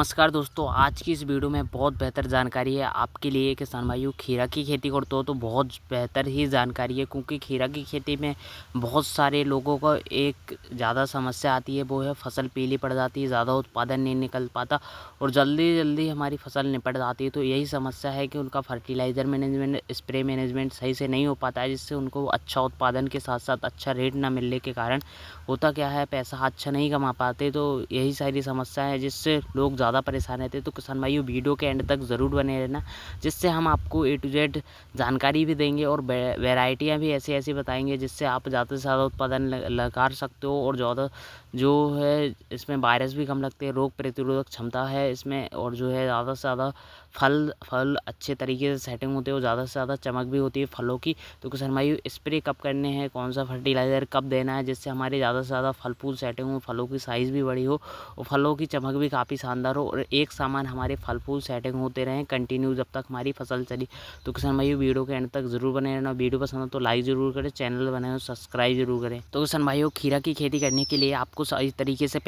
नमस्कार दोस्तों, आज की इस वीडियो में बहुत बेहतर जानकारी है आपके लिए किसान भाइयों। खीरा की खेती करते हो तो बहुत बेहतर ही जानकारी है, क्योंकि खीरा की खेती में बहुत सारे लोगों को एक ज़्यादा समस्या आती है, वो है फसल पीली पड़ जाती है, ज़्यादा उत्पादन नहीं निकल पाता और जल्दी जल्दी हमारी फसल निपट जाती है। तो यही समस्या है कि उनका फर्टिलाइज़र मैनेजमेंट, स्प्रे मैनेजमेंट सही से नहीं हो पाता है, जिससे उनको अच्छा उत्पादन के साथ साथ अच्छा रेट ना मिलने के कारण होता क्या है, पैसा अच्छा नहीं कमा पाते। तो यही सारी समस्या है जिससे लोग ज़्यादा परेशान रहते हैं। तो किसान भाइयों, वीडियो के एंड तक ज़रूर बने रहना, जिससे हम आपको A to Z जानकारी भी देंगे और वैरायटियाँ भी ऐसी ऐसी बताएंगे जिससे आप ज़्यादा से ज़्यादा उत्पादन लगा सकते हो। और ज़्यादा जो है इसमें वायरस भी कम लगते हैं, रोग प्रतिरोधक क्षमता है इसमें, और जो है ज़्यादा से ज़्यादा फल अच्छे तरीके से सेटिंग होते हो, ज़्यादा से ज़्यादा चमक भी होती है फलों की। तो किसान भाइयों, स्प्रे कब करने हैं, कौन सा फर्टिलाइज़र कब देना है, जिससे हमारे ज़्यादा से ज़्यादा फल फूल सेटिंग हो, फलों की साइज़ भी बड़ी हो और फलों की चमक भी काफ़ी शानदार हो और एक सामान हमारे फल फूल सेटिंग होते रहें कंटिन्यू जब तक हमारी फसल चली। तो किसान भाइयों, वीडियो के एंड तक ज़रूर बने रहना। वीडियो पसंद हो तो लाइक ज़रूर करें, चैनल बनाए हो सब्सक्राइब जरूर करें। तो किसान भाइयों, खीरा की खेती करने के लिए आपको सही तरीके से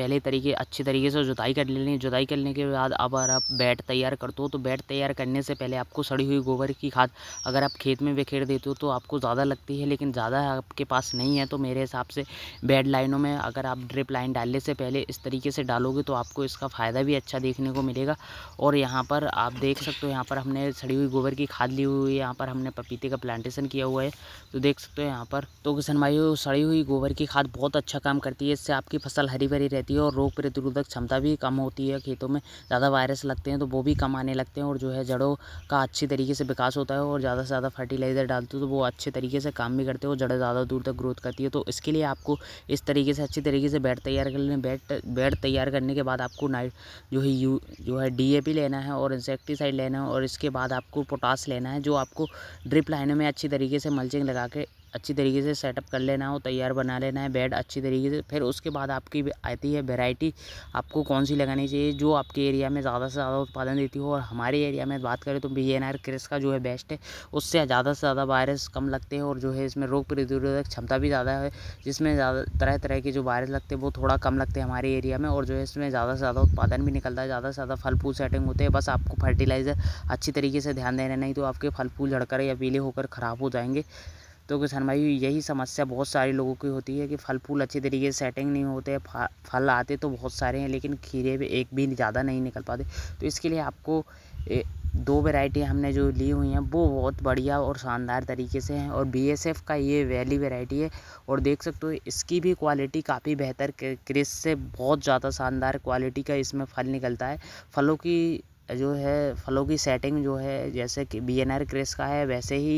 अच्छी तरीके से जुताई कर लेनी है। जुताई करने के बाद अब अगर आप बेड तैयार करते हो तो बेड तैयार करने से पहले आपको सड़ी हुई गोबर की खाद अगर आप खेत में बिखेर देते हो तो आपको ज़्यादा लगती है, लेकिन ज़्यादा आपके पास नहीं है तो मेरे हिसाब से बेड लाइनों में अगर आप ड्रिप लाइन डालने से पहले इस तरीके से डालोगे तो आपको इसका फ़ायदा भी अच्छा देखने को मिलेगा। और यहाँ पर आप देख सकते हो, यहाँ पर हमने सड़ी हुई गोबर की खाद ली हुई है, यहाँ पर हमने पपीते का प्लांटेशन किया हुआ है, तो देख सकते हो यहाँ पर। तो किसान भाइयों, सड़ी हुई गोबर की खाद बहुत अच्छा काम करती है, इससे आपकी फसल हरी भरी रहती है और रोग प्रतिरोधक क्षमता भी कम होती है। खेतों में ज़्यादा वायरस लगते हैं तो वो भी कम आने लगते हैं और जो है जड़ों का अच्छी तरीके से विकास होता है। और ज़्यादा से ज़्यादा फर्टिलाइज़र डालते हो तो वो अच्छे तरीके से काम भी करते हो, जड़ें ज़्यादा दूर तक ग्रोथ करती है। तो इसके लिए आपको इस तरीके से अच्छी तरीके से बेड तैयार कर लेना। बेड तैयार करने के बाद आपको जो है DAP लेना है और इंसेक्टिसाइड लेना है, और इसके बाद आपको पोटास लेना है, जो आपको ड्रिप लाइनों में अच्छी तरीके से मल्चिंग लगा के अच्छी तरीके से सेटअप कर लेना हो, तैयार बना लेना है बेड अच्छी तरीके से। फिर उसके बाद आपकी आती है वैरायटी, आपको कौन सी लगानी चाहिए जो आपके एरिया में ज़्यादा से ज़्यादा उत्पादन देती हो। और हमारे एरिया में बात करें तो VNR क्रिस का जो है बेस्ट है, उससे ज़्यादा से ज़्यादा वायरस कम लगते हैं और जो है इसमें रोग प्रतिरोधक क्षमता भी ज़्यादा है, जिसमें ज़्यादा तरह तरह के जो वायरस लगते हैं वो थोड़ा कम लगते हैं हमारे एरिया में। और जो है इसमें ज़्यादा से ज़्यादा उत्पादन भी निकलता है, ज़्यादा से ज़्यादा फल फूल सेटिंग होते हैं। बस आपको फर्टिलाइज़र अच्छी तरीके से ध्यान देना, नहीं तो आपके फल फूल झड़कर या पीले होकर ख़राब हो जाएंगे। तो किसान भाई, यही समस्या बहुत सारे लोगों की होती है कि फल फूल अच्छी तरीके से सेटिंग नहीं होते, फल आते तो बहुत सारे हैं लेकिन खीरे भी एक भी ज़्यादा नहीं निकल पाते। तो इसके लिए आपको दो वैरायटी हमने जो ली हुई हैं वो बहुत बढ़िया और शानदार तरीके से हैं, और BSF का ये वैली वैरायटी है। और देख सकते हो इसकी भी क्वालिटी काफ़ी बेहतर, क्रिस से बहुत ज़्यादा शानदार क्वालिटी का इसमें फल निकलता है। फलों की जो है फलों की सेटिंग जो है जैसे कि VNR क्रिस का है वैसे ही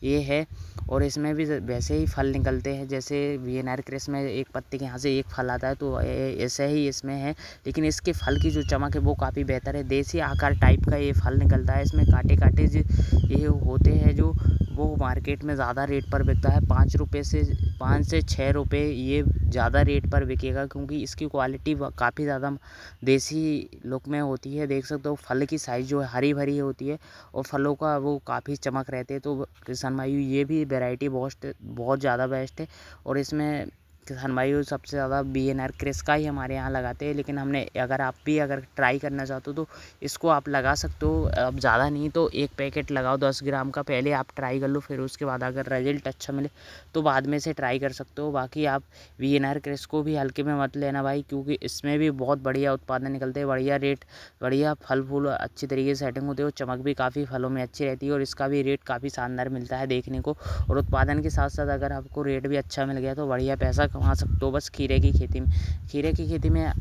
ये है, और इसमें भी वैसे ही फल निकलते हैं जैसे VNR क्रिस में एक पत्ते के यहाँ से एक फल आता है, तो ऐसे ही इसमें है। लेकिन इसके फल की जो चमक है वो काफ़ी बेहतर है, देसी आकार टाइप का ये फल निकलता है। इसमें कांटे कांटे ये होते हैं जो वो मार्केट में ज़्यादा रेट पर बिकता है, 5 से 6 रुपये ये ज़्यादा रेट पर बिकेगा, क्योंकि इसकी क्वालिटी काफ़ी ज़्यादा देसी लुक में होती है। देख सकते हो फल की साइज़ जो है हरी भरी होती है और फलों का वो काफ़ी चमक रहते हैं। तो किसान भाइयों, ये भी वैरायटी बहुत ज़्यादा बेस्ट है, और इसमें किसान भाइयों सबसे ज़्यादा VNR क्रिस का ही हमारे यहाँ लगाते हैं। लेकिन हमने अगर ट्राई करना चाहते हो तो इसको आप लगा सकते हो, अब ज़्यादा नहीं तो एक पैकेट लगाओ 10 ग्राम का, पहले आप ट्राई कर लो, फिर उसके बाद अगर रिजल्ट अच्छा मिले तो बाद में से ट्राई कर सकते हो। बाकी आप VNR क्रिस को भी हल्के में मत लेना भाई, क्योंकि इसमें भी बहुत बढ़िया उत्पादन निकलते हैं, बढ़िया रेट, बढ़िया फल फूल अच्छी तरीके से सेटिंग होती है और चमक भी काफ़ी फलों में अच्छी रहती है, और इसका भी रेट काफ़ी शानदार मिलता है देखने को। और उत्पादन के साथ साथ अगर आपको रेट भी अच्छा मिल गया तो बढ़िया पैसा कमा सकते हो। बस खीरे की खेती में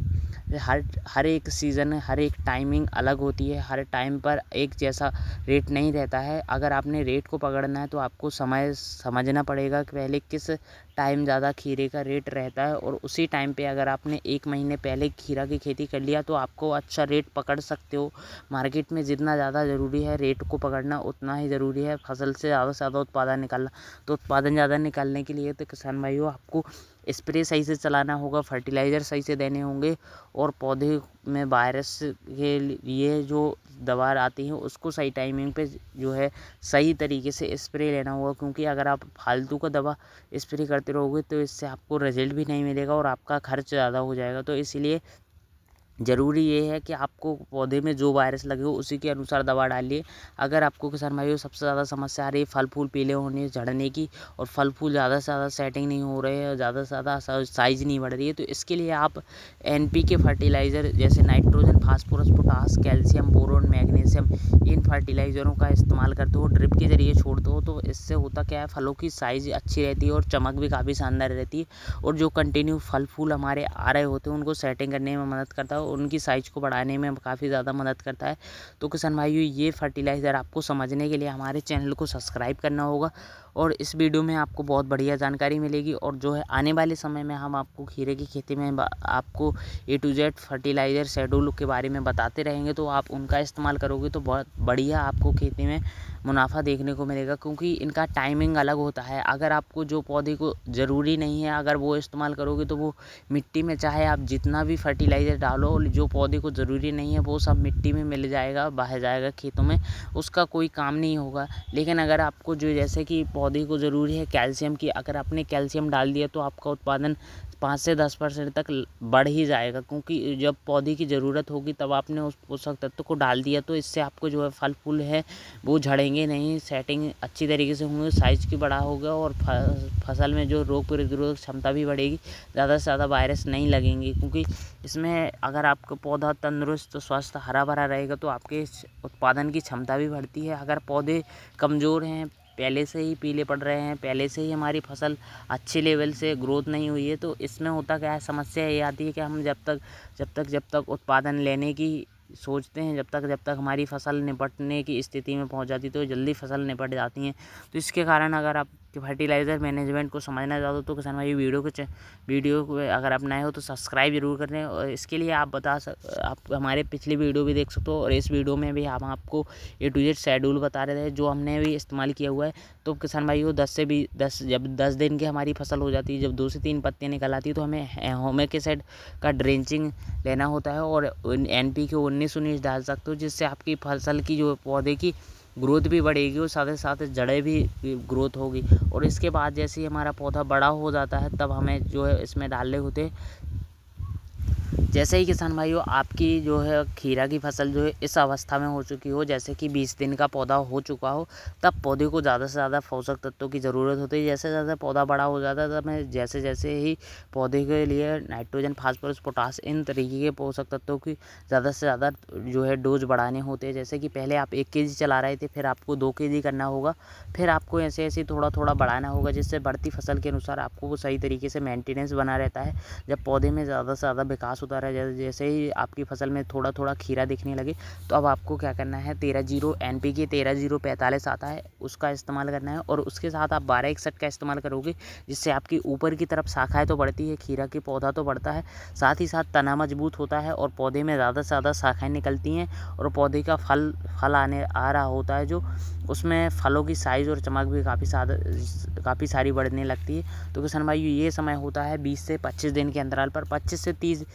हर एक सीज़न, हर एक टाइमिंग अलग होती है, हर टाइम पर एक जैसा रेट नहीं रहता है। अगर आपने रेट को पकड़ना है तो आपको समय समझना पड़ेगा कि पहले किस टाइम ज़्यादा खीरे का रेट रहता है, और उसी टाइम पे अगर आपने 1 महीने पहले खीरा की खेती कर लिया तो आपको अच्छा रेट पकड़ सकते हो। मार्केट में जितना ज़्यादा ज़रूरी है रेट को पकड़ना, उतना ही ज़रूरी है फसल से ज़्यादा उत्पादन निकालना। तो उत्पादन ज़्यादा निकालने के लिए तो किसान भाइयों आपको स्प्रे सही से चलाना होगा, फर्टिलाइज़र सही से देने होंगे, और पौधे में वायरस के लिए जो दवा आती है उसको सही टाइमिंग पे जो है सही तरीके से स्प्रे लेना होगा, क्योंकि अगर आप फालतू का दवा स्प्रे करते रहोगे तो इससे आपको रिजल्ट भी नहीं मिलेगा और आपका खर्च ज़्यादा हो जाएगा। तो इसीलिए ज़रूरी ये है कि आपको पौधे में जो वायरस लगे हो उसी के अनुसार दवा डालिए। अगर आपको किसान भाइयों सबसे ज़्यादा समस्या आ रही है फल फूल पीले होने, झड़ने की, और फल फूल ज़्यादा से ज़्यादा सेटिंग नहीं हो रहे हैं, ज़्यादा से ज़्यादा साइज़ नहीं बढ़ रही है, तो इसके लिए आप एनपीके फर्टिलाइज़र जैसे nitrogen, phosphorus, potash, calcium, boron, magnesium, इन फर्टिलाइज़रों का इस्तेमाल करते हो, ड्रिप के ज़रिए छोड़ते हो, तो इससे होता क्या है, फलों की साइज़ अच्छी रहती है और चमक भी काफ़ी शानदार रहती है, और जो कंटिन्यू फल फूल हमारे आ रहे होते हैं उनको सेटिंग करने में मदद करता है, उनकी साइज़ को बढ़ाने में काफ़ी ज़्यादा मदद करता है। तो किसान भाइयों, ये फर्टिलाइज़र आपको समझने के लिए हमारे चैनल को सब्सक्राइब करना होगा, और इस वीडियो में आपको बहुत बढ़िया जानकारी मिलेगी, और जो है आने वाले समय में हम आपको खीरे की खेती में आपको A to Z fertiliser schedule के बारे में बताते रहेंगे, तो आप उनका इस्तेमाल करोगे तो बहुत बढ़िया आपको खेती में मुनाफा देखने को मिलेगा, क्योंकि इनका टाइमिंग अलग होता है। अगर आपको जो पौधे को ज़रूरी नहीं है अगर वो इस्तेमाल करोगे तो वो मिट्टी में चाहे आप जितना भी फर्टिलाइज़र डालो, जो पौधे को ज़रूरी नहीं है वो सब मिट्टी में मिल जाएगा, बह जाएगा खेतों में, उसका कोई काम नहीं होगा। लेकिन अगर आपको जो जैसे कि पौधे को ज़रूरी है कैल्शियम की, अगर आपने कैल्शियम डाल दिया तो आपका उत्पादन 5 से 10% तक बढ़ ही जाएगा, क्योंकि जब पौधे की ज़रूरत होगी तब आपने उस पोषक तत्व को डाल दिया, तो इससे आपको जो है फल फूल है वो झड़ेंगे नहीं, सेटिंग अच्छी तरीके से होंगे, साइज़ की बड़ा होगा, और फसल में जो रोग प्रतिरोधक क्षमता भी बढ़ेगी, ज़्यादा से ज़्यादा वायरस नहीं लगेंगे, क्योंकि इसमें अगर आपका पौधा तंदुरुस्त स्वस्थ हरा भरा रहेगा तो आपके उत्पादन की क्षमता भी बढ़ती है। अगर पौधे कमज़ोर हैं, पहले से ही पीले पड़ रहे हैं, पहले से ही हमारी फसल अच्छे लेवल से ग्रोथ नहीं हुई है, तो इसमें होता क्या है, समस्या ये आती है कि हम जब तक उत्पादन लेने की सोचते हैं, जब तक हमारी फसल निपटने की स्थिति में पहुंच जाती है तो जल्दी फसल निपट जाती हैं। तो इसके कारण अगर आप फर्टिलाइज़र मैनेजमेंट को समझना चाहते हो तो किसान भाई वीडियो को अगर आप नए हो तो सब्सक्राइब जरूर कर लें, और इसके लिए आप हमारे पिछली वीडियो भी देख सकते हो, और इस वीडियो में भी हम आपको A to Z शेड्यूल बता रहे थे जो हमने भी इस्तेमाल किया हुआ है। तो किसान भाइयों, 10 दिन की हमारी फसल हो जाती है, जब 2 से 3 पत्तियाँ निकल आती है तो हमें होमिक का ड्रेंचिंग लेना होता है, और NPK 19-19 डाल सकते हो, जिससे आपकी फसल की जो पौधे की ग्रोथ भी बढ़ेगी और साथ ही साथ जड़ें भी ग्रोथ होगी। और इसके बाद जैसे ही हमारा पौधा बड़ा हो जाता है तब हमें जो है इसमें डालने होते हैं। जैसे ही किसान भाइयों आपकी जो है खीरा की फसल जो है इस अवस्था में हो चुकी हो, जैसे कि 20 दिन का पौधा हो चुका हो, तब पौधे को ज़्यादा से ज़्यादा पोषक तत्वों की ज़रूरत होती है। जैसे जैसे पौधा बड़ा हो जाता है तब मैं जैसे जैसे ही पौधे के लिए नाइट्रोजन, फास्फोरस, पोटास, इन तरीके के पोषक तत्वों की ज़्यादा से ज़्यादा जो है डोज बढ़ाने होते हैं। जैसे कि पहले आप 1 kg चला रहे थे, फिर आपको 2 kg करना होगा, फिर आपको ऐसे ऐसे थोड़ा थोड़ा बढ़ाना होगा, जिससे बढ़ती फसल के अनुसार आपको वो सही तरीके से मेंटेनेंस बना रहता है। जब पौधे में ज़्यादा से ज़्यादा विकास होता रहे, जैसे ही आपकी फसल में थोड़ा थोड़ा खीरा दिखने लगे, तो अब आपको क्या करना है, 13-0 NPK 13-0-45 आता है, उसका इस्तेमाल करना है, और उसके साथ आप 12-61 का इस्तेमाल करोगे, जिससे आपकी ऊपर की तरफ शाखाएं तो बढ़ती है, खीरा की पौधा तो बढ़ता है, साथ ही साथ तना मजबूत होता है, और पौधे में ज़्यादा से ज़्यादा शाखाएं निकलती हैं, और पौधे का फल आ रहा होता है, जो उसमें फलों की साइज़ और चमक भी काफ़ी सारी बढ़ने लगती है। तो किसान भाई, ये समय होता है 20 से 25 दिन के अंतराल पर, 25 से 30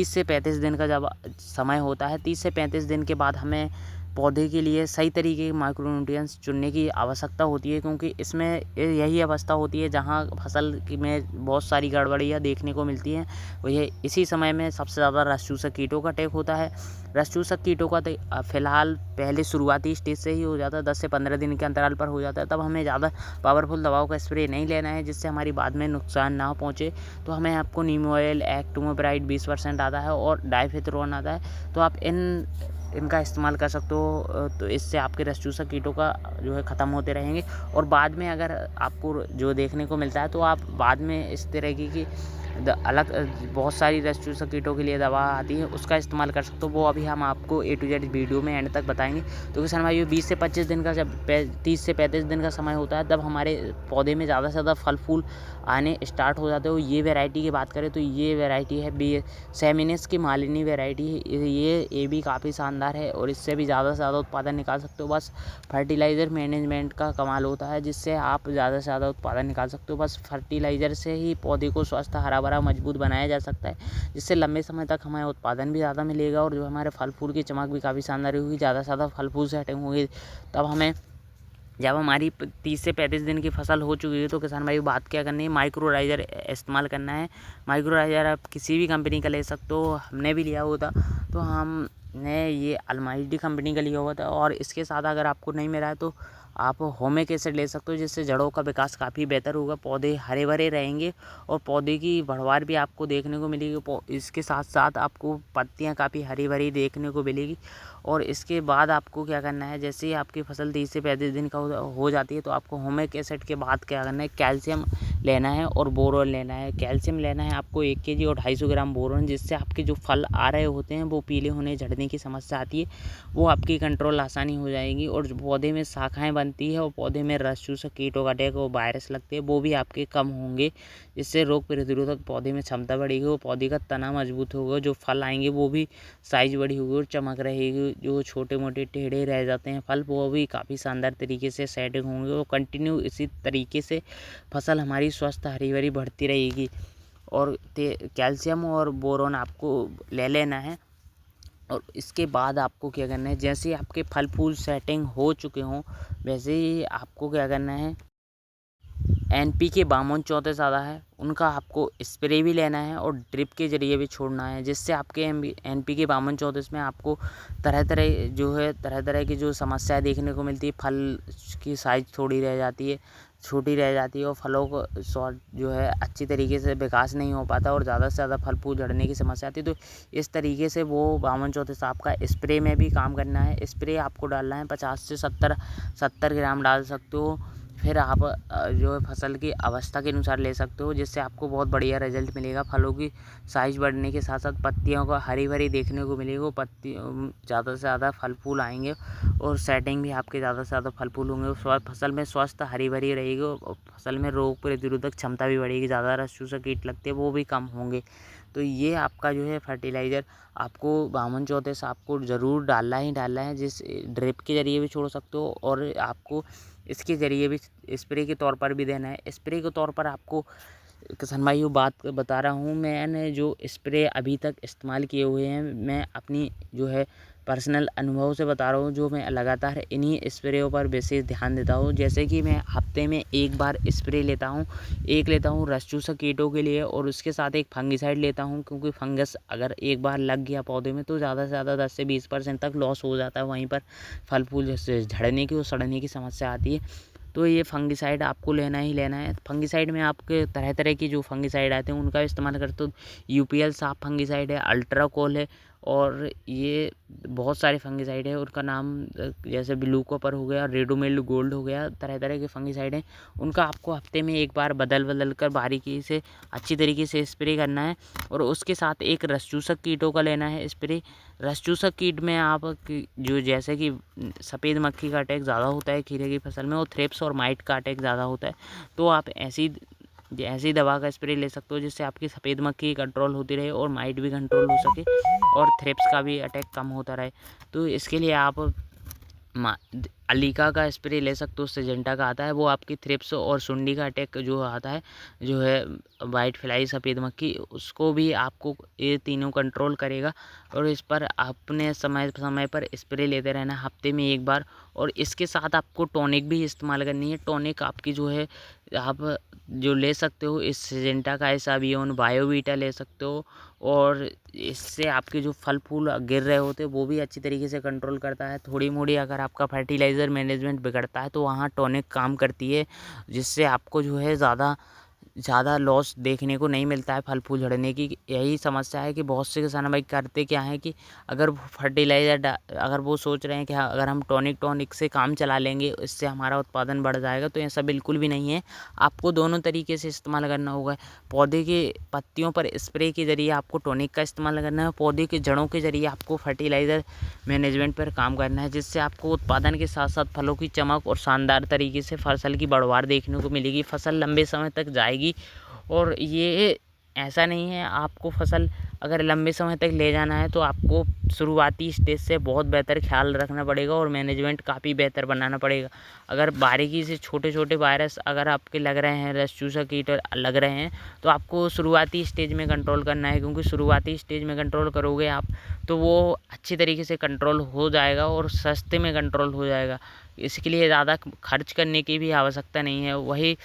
से 35 दिन का जब समय होता है, 30 से 35 दिन के बाद हमें पौधे के लिए सही तरीके के माइक्रोन्यूट्रिएंट्स चुनने की आवश्यकता होती है, क्योंकि इसमें यही अवस्था होती है जहां फसल में बहुत सारी गड़बड़ियां देखने को मिलती हैं। वही इसी समय में सबसे ज़्यादा रस चूसक कीटों का अटैक होता है। रस चूसक कीटों का फिलहाल पहले शुरुआती स्टेज से ही हो जाता है, 10 से 15 दिन के अंतराल पर हो जाता है, तब हमें ज़्यादा पावरफुल दवाओं का स्प्रे नहीं लेना है, जिससे हमारी बाद में नुकसान ना पहुँचे। तो हमें आपको नीम ऑयल, एक्टोमोप्राइड 20% आता है, और डाइफेथरॉन आता है, तो आप इनका इस्तेमाल कर सकते हो। तो इससे आपके रस चूसक कीटों का जो है ख़त्म होते रहेंगे। और बाद में अगर आपको जो देखने को मिलता है तो आप बाद में इस तरह की अलग बहुत सारी रस चूसक कीटों के लिए दवा आती है, उसका इस्तेमाल कर सकते हो। वो अभी हम आपको A to Z वीडियो में एंड तक बताएंगे। तो किसान भाइयों, 20 से 25 दिन का जब 30 से 35 दिन का समय होता है, तब हमारे पौधे में ज़्यादा से ज़्यादा फल फूल आने स्टार्ट हो जाते हो। ये वैरायटी की बात करें तो ये वैरायटी है सेमिनिस की मालिनी वैरायटी है। ये भी काफ़ी शानदार है, और इससे भी ज़्यादा से ज़्यादा उत्पादन निकाल सकते हो। बस फर्टिलाइज़र मैनेजमेंट का कमाल होता है, जिससे आप ज़्यादा से ज़्यादा उत्पादन निकाल सकते हो। बस फर्टिलाइज़र से ही पौधे को स्वस्थ, हरा भरा, मजबूत बनाया जा सकता है, जिससे लंबे समय तक हमें उत्पादन भी ज़्यादा मिलेगा, और जो हमारे फल फूल की चमक भी काफ़ी शानदार होगी, ज़्यादा से ज़्यादा फल फूल सेटिंग होगी, तब हमें जब हमारी 30 से 35 दिन की फसल हो चुकी है तो किसान भाई बात क्या करनी है, माइक्रोराइज़र इस्तेमाल करना है। माइक्रोराइज़र आप किसी भी कंपनी का ले सकते हो, हमने भी लिया हुआ था। तो हमने ये अलमाइटी कंपनी का लिया हुआ था। और इसके साथ अगर आपको नहीं मिला है तो आप होमिक एसिड ले सकते हो, जिससे जड़ों का विकास काफ़ी बेहतर होगा, पौधे हरे भरे रहेंगे और पौधे की बढ़वार भी आपको देखने को मिलेगी। इसके साथ साथ आपको पत्तियाँ काफ़ी हरी भरी देखने को मिलेगी। और इसके बाद आपको क्या करना है, जैसे ही आपकी फसल 30 से 35 दिन का हो जाती है तो आपको होमिक एसिड के बाद क्या करना है, कैल्शियम लेना है और बोरोन लेना है। कैल्शियम लेना है आपको 1 केजी और 250 ग्राम बोरोन, जिससे आपके जो फल आ रहे होते हैं वो पीले होने झड़ने की समस्या आती है, वो आपकी कंट्रोल आसानी हो जाएगी। और जो पौधे में शाखाएँ बनती है और पौधे में रस चूसक कीटों का अटैक और वायरस लगते हैं, वो भी आपके कम होंगे। इससे रोग प्रतिरोधक पौधे में क्षमता बढ़ेगी और पौधे का तना मजबूत होगा। जो फल आएंगे वो भी साइज बड़ी होगी और चमक रहेगी। जो छोटे मोटे टेढ़े रह जाते हैं फल, वो भी काफ़ी शानदार तरीके से सेटिंग होंगे। और कंटिन्यू इसी तरीके से फसल हमारी स्वस्थ हरी भरी बढ़ती रहेगी। और कैल्शियम और बोरोन आपको ले लेना है। और इसके बाद आपको क्या करना है, जैसे आपके फल फूल सेटिंग हो चुके हों वैसे ही आपको क्या करना है, NPK 52 आता है, उनका आपको स्प्रे भी लेना है और ड्रिप के ज़रिए भी छोड़ना है, जिससे आपके NPK 52 में आपको तरह तरह की जो समस्याएं देखने को मिलती है। फल की साइज़ थोड़ी रह जाती है, छोटी रह जाती है और फलों को जो है अच्छी तरीके से विकास नहीं हो पाता और ज़्यादा से ज़्यादा फल फूल झड़ने की समस्या आती है। तो इस तरीके से वो 52 आपका स्प्रे में भी काम करना है। स्प्रे आपको डालना है 50 से 70 ग्राम डाल सकते हो। फिर आप जो है फसल की अवस्था के अनुसार ले सकते हो, जिससे आपको बहुत बढ़िया रिजल्ट मिलेगा। फलों की साइज़ बढ़ने के साथ साथ पत्तियों को हरी भरी देखने को मिलेगी। पत्ती ज़्यादा से ज़्यादा फल फूल आएंगे और सेटिंग भी आपके ज़्यादा से ज़्यादा फल फूल होंगे। फसल में स्वस्थ हरी भरी रहेगी और फसल में रोग प्रतिरोधक क्षमता भी बढ़ेगी। ज़्यादा रस चूसक कीट लगते हैं वो भी कम होंगे। तो ये आपका जो है फर्टिलाइज़र आपको 52 आपको ज़रूर डालना ही डालना है। जिस ड्रिप के ज़रिए भी छोड़ सकते हो और आपको इसके ज़रिए भी स्प्रे के तौर पर भी देना है। स्प्रे के तौर पर आपको किसान भाइयों बात बता रहा हूँ, मैंने जो स्प्रे अभी तक इस्तेमाल किए हुए हैं, मैं अपनी जो है पर्सनल अनुभव से बता रहा हूँ, जो मैं लगातार इन्हीं स्प्रेयों पर विशेष ध्यान देता हूँ। जैसे कि मैं हफ्ते में एक बार स्प्रे लेता हूँ, एक लेता हूँ रस चूसक कीटों के लिए और उसके साथ एक फंगिसाइड लेता हूँ, क्योंकि फंगस अगर एक बार लग गया पौधे में तो ज़्यादा से ज़्यादा 10 से 20% तक लॉस हो जाता है। वहीं पर फल फूल जैसे झड़ने की और सड़ने की समस्या आती है। तो ये फंगिसाइड आपको लेना ही लेना है। फंगिसाइड में आपके तरह तरह की जो फंगिसाइड आते हैं उनका इस्तेमाल करते हो। UPL साफ फंगिसाइड है, अल्ट्राकोल है और ये बहुत सारे फंगिसाइड है। उनका नाम जैसे ब्लू कॉपर हो गया, रेडोमिल गोल्ड हो गया, तरह तरह के फंगिसाइड हैं। उनका आपको हफ्ते में एक बार बदल कर बारीकी से अच्छी तरीके से स्प्रे करना है। और उसके साथ एक रस चूसक कीटों का लेना है स्प्रे। रस चूसक कीट में आप जो जैसे कि सफ़ेद मक्खी का अटैक ज़्यादा होता है खीरे की फसल में और थ्रिप्स और माइट का अटैक ज़्यादा होता है, तो आप ऐसी दवा का स्प्रे ले सकते हो जिससे आपकी सफ़ेद मक्खी कंट्रोल होती रहे और माइट भी कंट्रोल हो सके और थ्रिप्स का भी अटैक कम होता रहे। तो इसके लिए आप अलीका का स्प्रे ले सकते हो, सिजेंटा का आता है, वो आपकी थ्रिप्स और सुंडी का अटैक जो आता है, जो है वाइट फ्लाई सफ़ेद मक्खी, उसको भी आपको ये तीनों कंट्रोल करेगा। और इस पर आपने समय समय पर स्प्रे लेते रहना हफ्ते में एक बार। और इसके साथ आपको टॉनिक भी इस्तेमाल करनी है। टॉनिक आपकी जो है आप जो ले सकते हो, इस सिजेंटा का एसावियोन बायोवीटा ले सकते हो और इससे आपके जो फल फूल गिर रहे होते हैं वो भी अच्छी तरीके से कंट्रोल करता है। थोड़ी मोड़ी अगर आपका फर्टिलाइज़र मैनेजमेंट बिगड़ता है तो वहाँ टॉनिक काम करती है, जिससे आपको जो है ज़्यादा लॉस देखने को नहीं मिलता है फल फूल झड़ने की। यही समस्या है कि बहुत से किसान भाई करते क्या है कि अगर फर्टिलाइज़र अगर वो सोच रहे हैं कि हाँ, अगर हम टॉनिक से काम चला लेंगे इससे हमारा उत्पादन बढ़ जाएगा, तो ऐसा बिल्कुल भी नहीं है। आपको दोनों तरीके से इस्तेमाल करना होगा। पौधे के पत्तियों पर स्प्रे के ज़रिए आपको टॉनिक का इस्तेमाल करना है, पौधे के जड़ों के ज़रिए आपको फर्टिलाइज़र मैनेजमेंट पर काम करना है, जिससे आपको उत्पादन के साथ साथ फलों की चमक और शानदार तरीके से फसल की बढ़वार देखने को मिलेगी। फसल लंबे समय तक जाएगी। और ये ऐसा नहीं है, आपको फसल अगर लंबे समय तक ले जाना है तो आपको शुरुआती स्टेज से बहुत बेहतर ख्याल रखना पड़ेगा और मैनेजमेंट काफ़ी बेहतर बनाना पड़ेगा। अगर बारीकी से छोटे छोटे वायरस अगर आपके लग रहे हैं, रस चूसक कीट लग रहे हैं, तो आपको शुरुआती स्टेज में कंट्रोल करना है, क्योंकि शुरुआती स्टेज में कंट्रोल करोगे आप तो वो अच्छी तरीके से कंट्रोल हो जाएगा और सस्ते में कंट्रोल हो जाएगा। इसके लिए ज़्यादा खर्च करने की भी आवश्यकता नहीं है। वही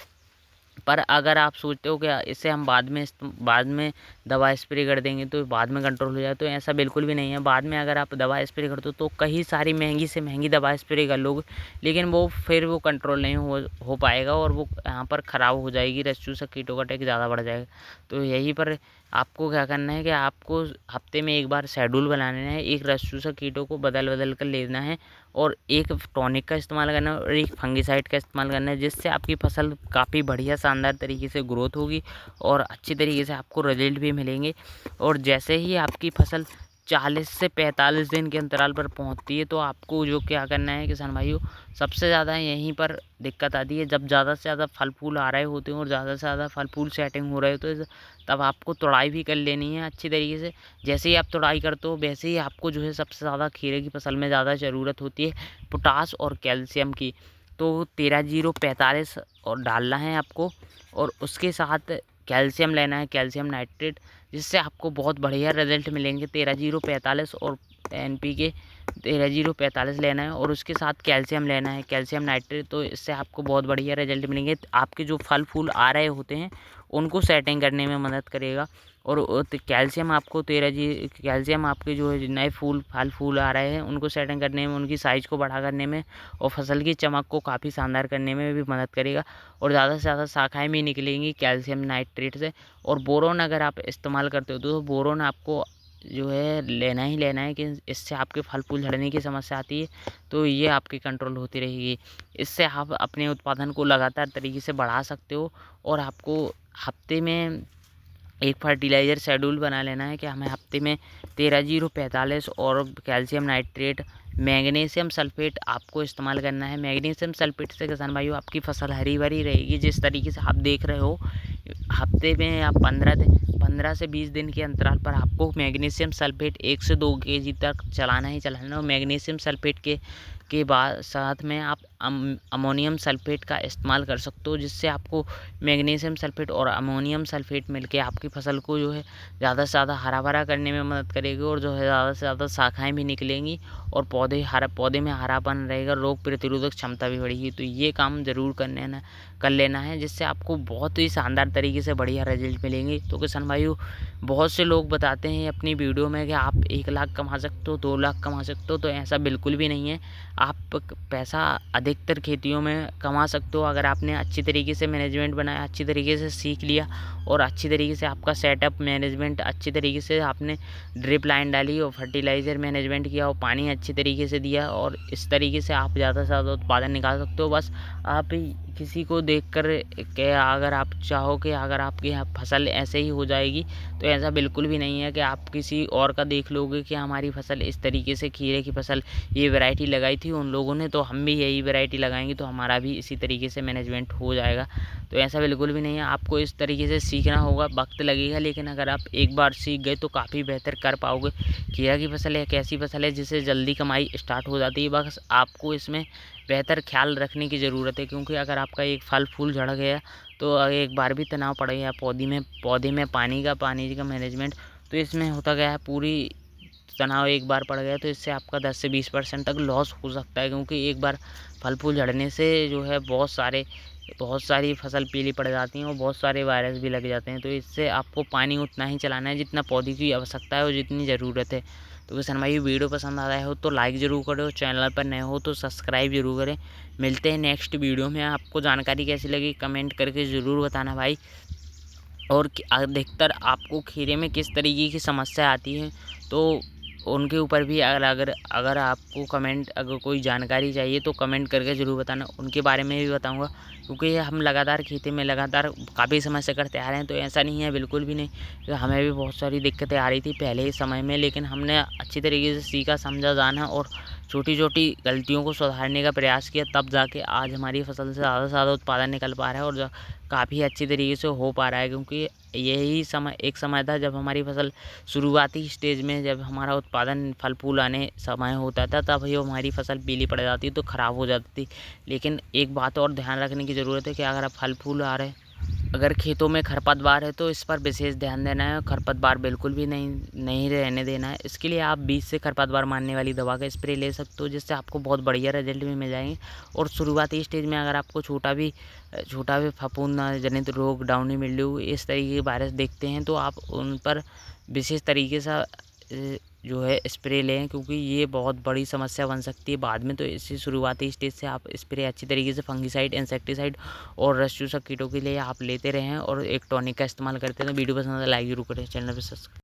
पर अगर आप सोचते हो कि इससे हम बाद में दवा स्प्रे कर देंगे तो बाद में कंट्रोल हो जाए, तो ऐसा बिल्कुल भी नहीं है। बाद में अगर आप दवा स्प्रे करते हो तो कई सारी महंगी से महंगी दवा स्प्रे कर लोगे, लेकिन वो फिर वो कंट्रोल नहीं हो पाएगा और वो यहाँ पर ख़राब हो जाएगी, रस चूसक कीटों का अटैक ज़्यादा बढ़ जाएगा। तो यहीं पर आपको क्या करना है कि आपको हफ्ते में एक बार शेड्यूल बनाना है, एक रस चूसक कीटों को बदल कर लेना है और एक टॉनिक का इस्तेमाल करना है और एक फंगिसाइड का इस्तेमाल करना है, जिससे आपकी फसल काफ़ी बढ़िया शानदार तरीके से ग्रोथ होगी और अच्छी तरीके से आपको रिजल्ट भी मिलेंगे। और जैसे ही आपकी फसल 40 से 45 दिन के अंतराल पर पहुंचती है तो आपको जो क्या करना है किसान भाइयों, सबसे ज़्यादा यहीं पर दिक्कत आती है जब ज़्यादा से ज़्यादा फल फूल आ रहे होते हैं और ज़्यादा से ज़्यादा फल फूल सेटिंग हो रहे होते हैं, तब आपको तुड़ाई भी कर लेनी है अच्छी तरीके से। जैसे ही आप तुड़ाई करते हो वैसे ही आपको जो है सबसे ज़्यादा खीरे की फसल में ज़्यादा ज़रूरत होती है पोटास और कैल्शियम की। तो 13-0-45 और डालना है आपको और उसके साथ कैल्शियम लेना है, कैल्शियम नाइट्रेट, जिससे आपको बहुत बढ़िया रिजल्ट मिलेंगे। 13-0-45 और NPK 13-0-45 लेना है और उसके साथ कैल्शियम लेना है, कैल्शियम नाइट्रेट। तो इससे आपको बहुत बढ़िया रिजल्ट मिलेंगे। आपके जो फल फूल आ रहे होते हैं उनको सेटिंग करने में मदद करेगा और कैल्शियम आपको कैल्शियम आपके जो है नए फल फूल आ रहे हैं उनको सेटिंग करने में, उनकी साइज़ को बड़ा करने में और फसल की चमक को काफ़ी शानदार करने में भी मदद करेगा और ज़्यादा से ज़्यादा शाखाएँ भी निकलेंगी कैल्शियम नाइट्रेट से। और बोरोन अगर आप इस्तेमाल करते हो तो बोरोन आपको जो है लेना ही लेना है कि इससे आपके फल फूल झड़ने की समस्या आती है तो ये आपकी कंट्रोल होती रहेगी। इससे आप अपने उत्पादन को लगातार तरीके से बढ़ा सकते हो और आपको हफ्ते में एक फर्टिलाइज़र शेड्यूल बना लेना है कि हमें हफ्ते में 13-0-45 और कैल्शियम नाइट्रेट, मैग्नीशियम सल्फेट आपको इस्तेमाल करना है। मैग्नीशियम सल्फेट से किसान भाइयों आपकी फसल हरी भरी रहेगी। जिस तरीके से आप देख रहे हो हफ्ते में आप 15 से 20 दिन के अंतराल पर आपको मैग्नीशियम सल्फेट 1 से 2 kg तक चलाना ही चलाना। और मैग्नीशियम सल्फेट के बाद साथ में आप अमोनियम सल्फेट का इस्तेमाल कर सकते हो, जिससे आपको मैग्नीशियम सल्फेट और अमोनियम सल्फेट मिलके आपकी फसल को जो है ज़्यादा से ज़्यादा हरा भरा करने में मदद करेगी और जो है ज़्यादा से ज़्यादा शाखाएँ भी निकलेंगी और पौधे में हरापन रहेगा, रोग प्रतिरोधक क्षमता भी बढ़ेगी। तो ये काम ज़रूर कर लेना है, जिससे आपको बहुत ही शानदार तरीके से बढ़िया रिजल्ट मिलेंगे। तो किसान भाइयों, बहुत से लोग बताते हैं अपनी वीडियो में कि आप 1 लाख कमा सकते हो, 2 लाख कमा सकते हो, तो ऐसा बिल्कुल भी नहीं है। आप पैसा अधिकतर खेतियों में कमा सकते हो अगर आपने अच्छी तरीके से मैनेजमेंट बनाया, अच्छी तरीके से सीख लिया और अच्छी तरीके से आपका सेटअप मैनेजमेंट अच्छी तरीके से आपने ड्रिप लाइन डाली और फर्टिलाइज़र मैनेजमेंट किया और पानी अच्छी तरीके से दिया और इस तरीके से आप ज़्यादा से ज़्यादा उत्पादन निकाल सकते हो। बस आप किसी को देखकर के अगर आप चाहो कि अगर आपकी यहाँ फसल ऐसे ही हो जाएगी, तो ऐसा बिल्कुल भी नहीं है कि आप किसी और का देख लोगे कि हमारी फसल इस तरीके से खीरे की फसल ये वैरायटी लगाई थी उन लोगों ने, तो हम भी यही वैरायटी लगाएंगे तो हमारा भी इसी तरीके से मैनेजमेंट हो जाएगा। तो ऐसा बिल्कुल भी नहीं है। आपको इस तरीके से सीखना होगा, वक्त लगेगा, लेकिन अगर आप एक बार सीख गए तो काफ़ी बेहतर कर पाओगे। खीरा की फसल एक ऐसी फसल है जिससे जल्दी कमाई स्टार्ट हो जाती है। बस आपको इसमें बेहतर ख्याल रखने की ज़रूरत है, क्योंकि अगर आपका एक फल फूल झड़ गया तो एक बार भी तनाव पड़ गया पौधे में पानी का मैनेजमेंट, तो इसमें होता गया है पूरी तनाव एक बार पड़ गया तो इससे आपका 10 से 20% तक लॉस हो सकता है। क्योंकि एक बार फल फूल झड़ने से जो है बहुत सारी फसल पीली पड़ जाती हैं और बहुत सारे वायरस भी लग जाते हैं। तो इससे आपको पानी उतना ही चलाना है जितना पौधे की आवश्यकता है और जितनी ज़रूरत है। तो किसान भाई, वीडियो पसंद आया हो तो लाइक ज़रूर करो, चैनल पर नए हो तो सब्सक्राइब जरूर करें। मिलते हैं नेक्स्ट वीडियो में। आपको जानकारी कैसी लगी कमेंट करके ज़रूर बताना भाई। और अधिकतर आपको खीरे में किस तरीके की समस्या आती है तो उनके ऊपर भी अगर आपको अगर कोई जानकारी चाहिए तो कमेंट करके ज़रूर बताना, उनके बारे में भी बताऊंगा। क्योंकि हम लगातार खेती में काफ़ी समय से करते आ रहे हैं, तो ऐसा नहीं है बिल्कुल भी नहीं कि हमें भी बहुत सारी दिक्कतें आ रही थी पहले ही समय में, लेकिन हमने अच्छी तरीके से सीखा, समझा, जाना और छोटी छोटी गलतियों को सुधारने का प्रयास किया, तब जाके आज हमारी फसल से ज़्यादा उत्पादन निकल पा रहा है और काफ़ी अच्छी तरीके से हो पा रहा है। क्योंकि यही एक समय था जब हमारी फसल शुरुआती स्टेज में, जब हमारा उत्पादन फल फूल आने समय होता था, तब ही हमारी फसल पीली पड़ जाती तो ख़राब हो जाती थी। लेकिन एक बात और ध्यान रखने की ज़रूरत है कि अगर आप फल फूल आ रहे अगर खेतों में खरपतवार है तो इस पर विशेष ध्यान देना है, खरपतवार बिल्कुल भी नहीं रहने देना है। इसके लिए आप बीज से खरपतवार मारने वाली दवा का स्प्रे ले सकते हो, जिससे आपको बहुत बढ़िया रिजल्ट भी मिल जाएंगे। और शुरुआती स्टेज में अगर आपको छोटा भी फफूंद जनित रोग, डाउनी मिल्ड्यू, इस तरीके के वायरस देखते हैं तो आप उन पर विशेष तरीके से जो है स्प्रे लें, क्योंकि ये बहुत बड़ी समस्या बन सकती है बाद में। तो इसी शुरुआती स्टेज से आप स्प्रे अच्छी तरीके से फंगीसाइड, इंसेक्टिसाइड और रस चूसक कीटों के लिए आप लेते रहें और एक टॉनिक का इस्तेमाल करते हैं। तो वीडियो पसंद है लाइक जरूर करें, चैनल पर सब्सक्राइब